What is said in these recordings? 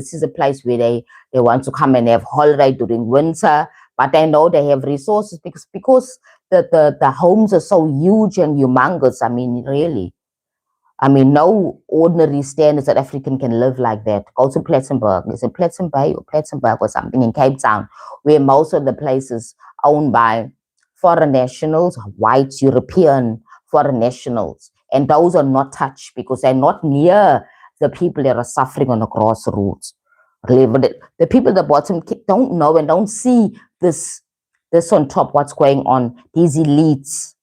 this is a place where they want to come and have holiday during winter, but they know they have resources because the homes are so huge and humongous. I mean, really. I mean, no ordinary standard South African can live like that. Go to Plettenberg. Is it Plettenberg or Plettenberg or something in Cape Town, where most of the places owned by foreign nationals, white European foreign nationals. And those are not touched because they're not near the people that are suffering on the grassroots. The people at the bottom don't know and don't see this on top, what's going on. These elites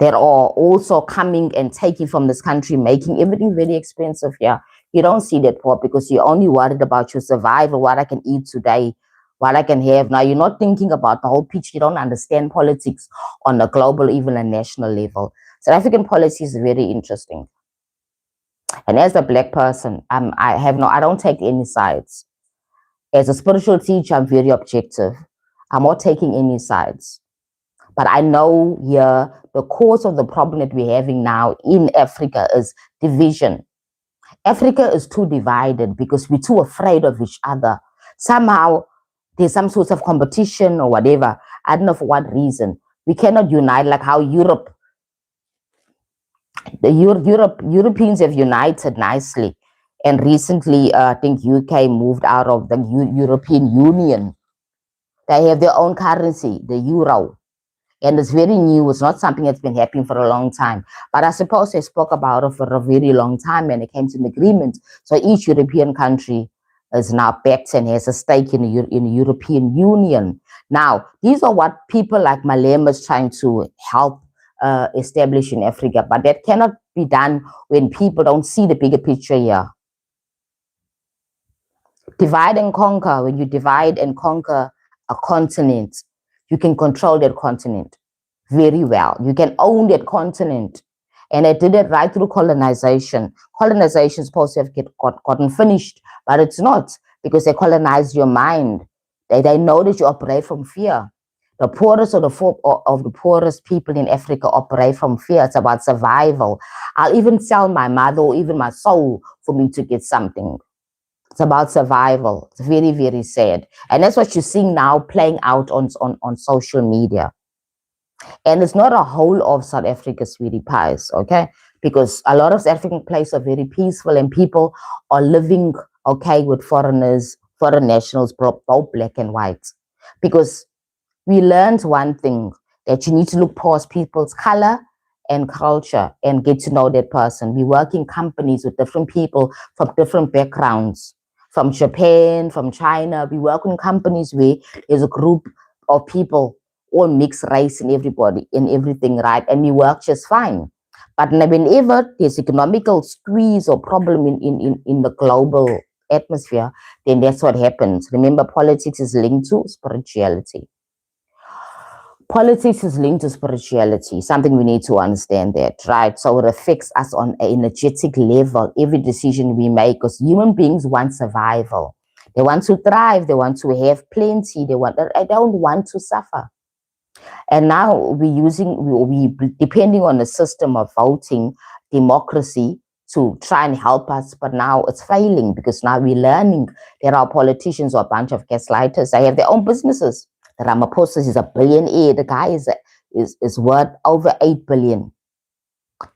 that are also coming and taking from this country, making everything very expensive here. You don't see that part because you're only worried about your survival, what I can eat today, what I can have. Now, you're not thinking about the whole picture. You don't understand politics on a global, even a national level. South African policy is very interesting. And as a black person, I don't take any sides. As a spiritual teacher, I'm very objective. I'm not taking any sides. But I know here the cause of the problem that we're having now in Africa is division. Africa is too divided because we're too afraid of each other. Somehow there's some sort of competition or whatever. I don't know for what reason. We cannot unite like how Europeans have united nicely. And recently, I think UK moved out of the European Union. They have their own currency, the euro. And it's very new. It's not something that's been happening for a long time. But I suppose they spoke about it for a very long time and it came to an agreement. So each European country is now backed and has a stake in the European Union. Now, these are what people like Malema is trying to help establish in Africa. But that cannot be done when people don't see the bigger picture here. Divide and conquer. When you divide and conquer a continent, you can control that continent very well. You can own that continent. And they did it right through colonization. Colonization is supposed to have gotten finished, but it's not because they colonized your mind. They know that you operate from fear. The poorest of the poorest people in Africa operate from fear. It's about survival. I'll even sell my mother or even my soul for me to get something. It's about survival. It's very, very sad. And that's what you're seeing now playing out on social media. And it's not a whole of South Africa, sweetie pies, okay? Because a lot of South African places are very peaceful and people are living okay with foreigners, foreign nationals, both black and white. Because we learned one thing, that you need to look past people's color and culture and get to know that person. We work in companies with different people from different backgrounds. From Japan, from China, we work in companies where there's a group of people, all mixed race and everybody and everything, right? And we work just fine. But whenever there's economical squeeze or problem in the global atmosphere, then that's what happens. Remember, politics is linked to spirituality. Politics is linked to spirituality, something we need to understand that, right? So it affects us on an energetic level, every decision we make, because human beings want survival. They want to thrive. They want to have plenty. I don't want to suffer. And now we depending on the system of voting, democracy, to try and help us, but now it's failing because now we're learning that our politicians are a bunch of gaslighters. They have their own businesses. Ramaphosa is a billionaire. The guy is worth over 8 billion.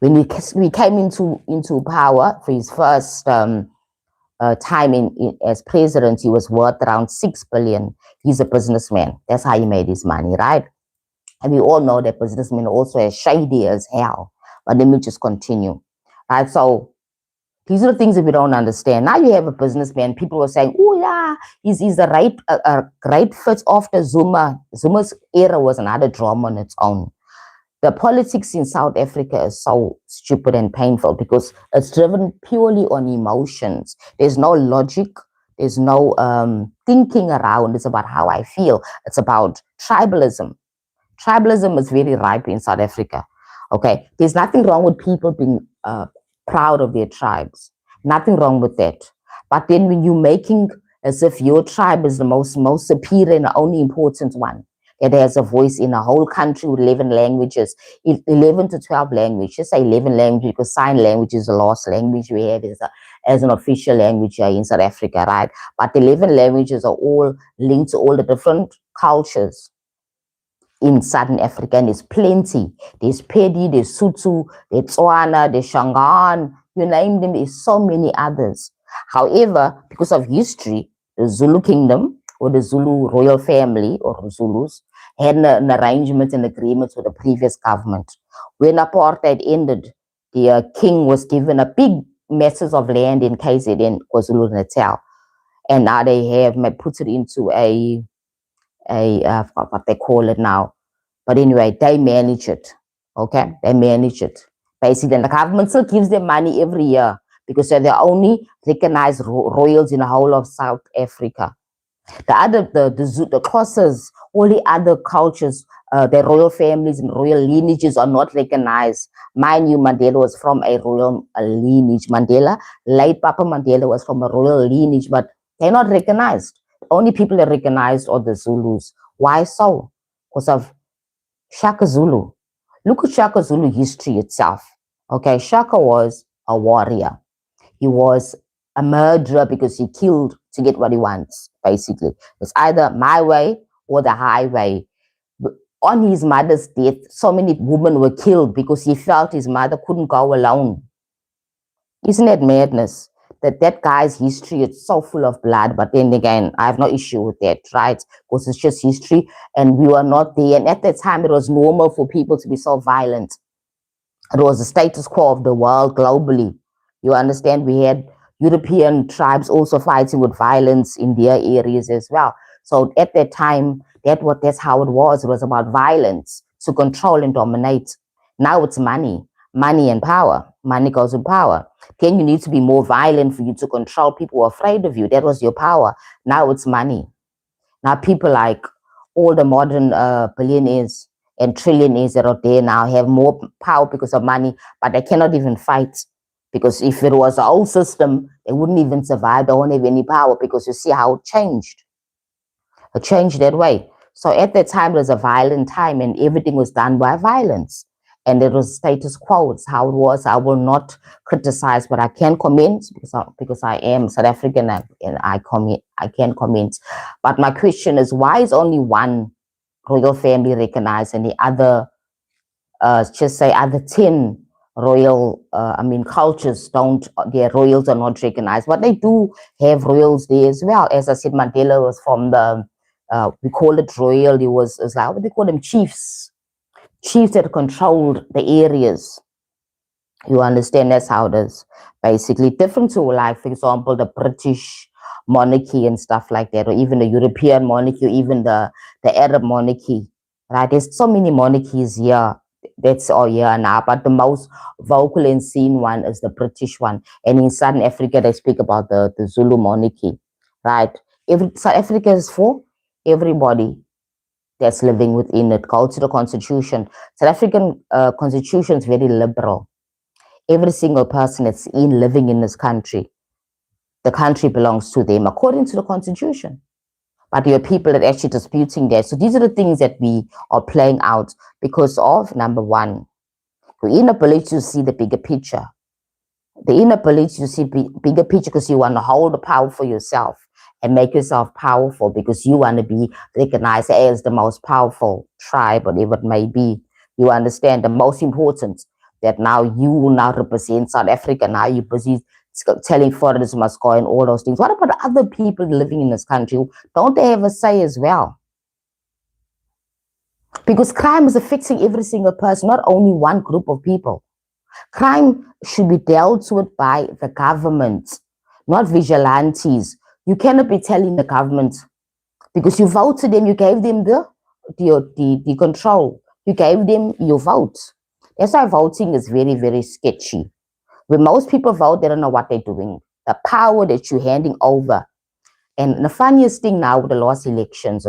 When we came into power for his first time as president, he was worth around 6 billion. He's a businessman. That's how he made his money, right? And we all know that businessmen also are shady as hell. But let me just continue. Right, so these are the things that we don't understand. Now you have a businessman. People were saying, "Oh yeah, he's a great fit after Zuma." Zuma's era was another drama on its own. The politics in South Africa is so stupid and painful because it's driven purely on emotions. There's no logic. There's no thinking around. It's about how I feel. It's about tribalism. Tribalism is very ripe in South Africa. Okay, there's nothing wrong with people being proud of their tribes. Nothing wrong with that. But then when you're making as if your tribe is the most superior and the only important one, that has a voice in a whole country with 11 languages, 11 to 12 languages. Just say 11 languages because sign language is the last language we have. as an official language here in South Africa, right? But the 11 languages are all linked to all the different cultures in Southern Africa, and there's plenty. There's Pedi, there's Sotho, there's Tswana, there's Shangaan, you name them, there's so many others. However, because of history, the Zulu kingdom or the Zulu royal family or the Zulus had an arrangement and agreement with the previous government. When apartheid ended, the king was given a big masses of land in KZN, KwaZulu-Natal, and now they have put it into a what they call it now. But anyway, they manage it. Okay, they manage it. Basically, and the government still gives them money every year because they're the only recognized royals in the whole of South Africa. The other, the Xhosas, all the other cultures, their royal families and royal lineages are not recognized. Mind you, Mandela was from a royal lineage. Late Papa Mandela was from a royal lineage, but they're not recognized. Only people that are recognized are the Zulus. Why so? Because of Shaka Zulu. Look at Shaka Zulu history itself. Okay, Shaka was a warrior. He was a murderer because he killed to get what he wants, basically. It's either my way or the highway. On his mother's death, so many women were killed because he felt his mother couldn't go alone. Isn't that madness? That guy's history is so full of blood, but then again, I have no issue with that, right? Because it's just history and we were not there. And at that time, it was normal for people to be so violent. It was the status quo of the world globally. You understand? We had European tribes also fighting with violence in their areas as well. So at that time, that's how it was. It was about violence to control and dominate. Now it's money and power. Money goes with power. Then you need to be more violent for you to control people who are afraid of you. That was your power. Now it's money. Now people like all the modern billionaires and trillionaires that are there now have more power because of money, but they cannot even fight. Because if it was the old system, they wouldn't even survive. They won't have any power because you see how it changed. It changed that way. So at that time, it was a violent time and everything was done by violence. And it was status quo. It's how it was. I will not criticize, but I can comment because I am South African and I can comment. But my question is, why is only one royal family recognized and the other, just say other 10 royal, cultures their royals are not recognized? But they do have royals there as well. As I said, Mandela was from the, we call it royal, it was like, what do they call them? Chiefs that controlled the areas. You understand? That's how it is. Basically, different to, like, for example, the British monarchy and stuff like that, or even the European monarchy, or even the Arab monarchy. Right? There's so many monarchies here. That's all here now. But the most vocal and seen one is the British one. And in Southern Africa, they speak about the Zulu monarchy. Right? South Africa is for everybody that's living within it. Go to the constitution. South African constitution is very liberal. Every single person that's living in this country, the country belongs to them according to the constitution. But there are people that are actually disputing that. So these are the things that we are playing out because of, number one, the inability to see the bigger picture. The inability to see bigger picture because you want to hold the power for yourself and make yourself powerful because you want to be recognized as the most powerful tribe, whatever it may be. You understand? The most important, that now you now represent South Africa. Now you're busy telling foreigners must go and all those things. What about the other people living in this country? Don't they have a say as well? Because crime is affecting every single person, not only one group of people. Crime should be dealt with by the government, not vigilantes. You cannot be telling the government, because you voted them, you gave them the control. You gave them your vote. That's why voting is very, very sketchy. When most people vote, they don't know what they're doing. The power that you're handing over. And the funniest thing now with the last elections,